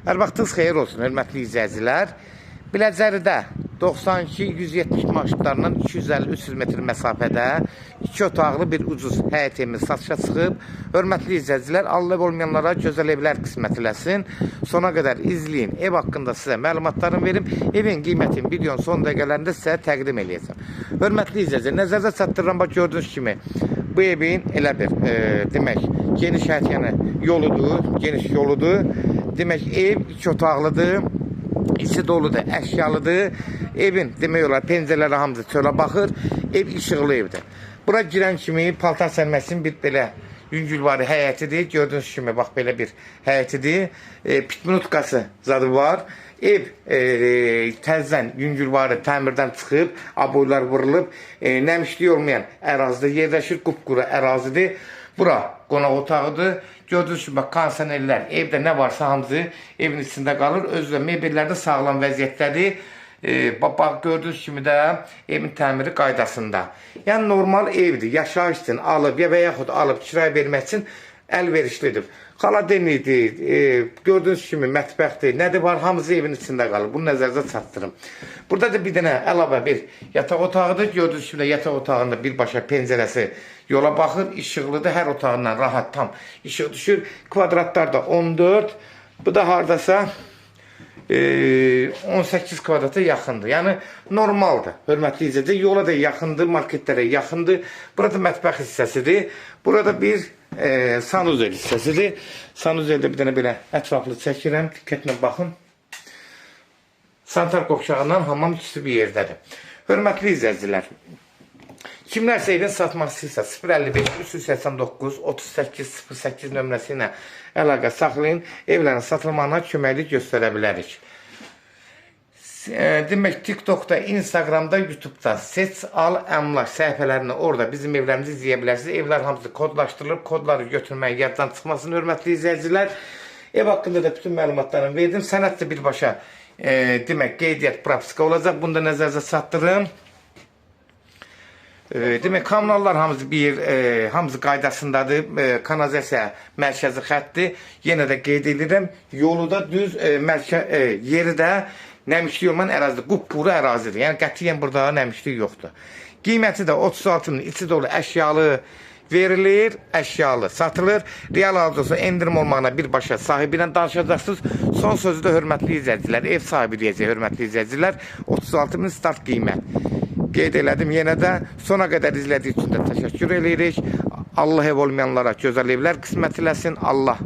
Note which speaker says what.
Speaker 1: Hər vaxtınız xeyir olsun, hörmətli izləyicilər. Biləcəridə 92-170 marşrutlarından 250-300 metr məsafədə 2 otaqlı bir ucuz həyət evimiz satışa çıxıb. Hörmətli izləyicilər, Allah olmayanlara gözəl evlər qismət eləsin. Sona qədər izləyin, ev haqqında sizə məlumatlarını verim. Evin qiymətini videonun son dəqiqələrində sizə təqdim eləyəcəm. Hörmətli izləyicilər, nəzərdə çatdırıram, bax gördüyünüz kimi bu evin elə bir demək geniş həyət, yəni yoludur, geniş yoludur. Demək ev 2 otaqlıdır, içi doludur, əşyalıdır. Evin demək olar pəncərələri hamısı çölə baxır. Ev işıqlı evdir. Bura girən kimi paltar sərməsinin bir belə yüngülvari həyətidir. Gördüyünüz kimi bax belə bir həyətidir. Pitminutkası zadı var. Ev təzdən yüngülvari təmirdən çıxıb, aboylar vurulub, nəmişlik olmayan ərazidə yerləşir, qupquru ərazidir. Bura qonaq otağıdır. Gördüyünüz kimi kondisionerlər, evdə nə varsa hamısı evin içində qalır. Özü də mebellər də sağlam vəziyyətdədir. Bax gördüyünüz kimi də evin təmiri qaydasında. Yəni normal evdir. Yaşayış üçün alıb və yaxud alıb kirayə vermək üçün əlverişlidir. Xaladenlidir, gördüyünüz kimi mətbəxdir, nədir var, hamısı evin içində qalır. Bunu nəzərdə çatdırım. Burada da bir dənə əlavə bir yataq otağıdır. Gördüyünüz kimi yataq otağında birbaşa pəncərəsi yola baxır, işıqlıdır. Hər otağından rahat tam işıq düşür. Kvadratlar da 14, bu da hardasa 18 kvadrata yaxındır. Yəni normaldır. Hörmətli izləyicilər, yola da yaxındır, marketlərə yaxındır. Burada mətbəx hissəsidir. Burada bir sanuzel hissəsidir. Sanuzeldə bir dənə belə ətraflı çəkirəm. Diqqətlə baxın. Sanitar qovşağından hamam ikisi bir yerdədir. Hörmətli izləyicilər, kimlərsə evin satmaq istəyirsə 055-389-3808 nömrəsi ilə əlaqə saxlayın. Evlərin satılmağına köməklik göstərə bilərik. Demək, TikTok'da, Instagram'da, YouTube'da seç, al, əmlak səhifələrini orada bizim evlərimizi izləyə bilərsiniz. Evlər hamısı kodlaşdırılır. Kodları götürməyin yaddan çıxmasın, hörmətli izləyicilər. Ev haqqında da bütün məlumatlarını verdim. Sənət də birbaşa demək, qeydiyyat propiska olacaq. Bunu da nəzərdə çatdırın. Demək, kommunallar hamısı qaydasındadır. Kanalizasiya mərkəzi xətdir. Yenə də qeyd edirəm. Yolu da düz, yeri də nəmişlik olmayan ərazidir. Qupquru ərazidir. Yəni qətiyyən burada nəmişlik yoxdur. Qiyməti də 36 min, içi dolu əşyalı verilir, əşyalı satılır. Real alıcısı endirim olmağına birbaşa sahibi ilə danışacaqsınız. Son sözü də hörmətli izləyicilər, ev sahibi deyəcək, hörmətli izləyicilər. 36 min start qiymət. Qeyd elədim yenə də. Sona qədər izlədiyi üçün də təşəkkür edirik. Allah ev olmayanlara gözəl evlər qismət eləsin. Allah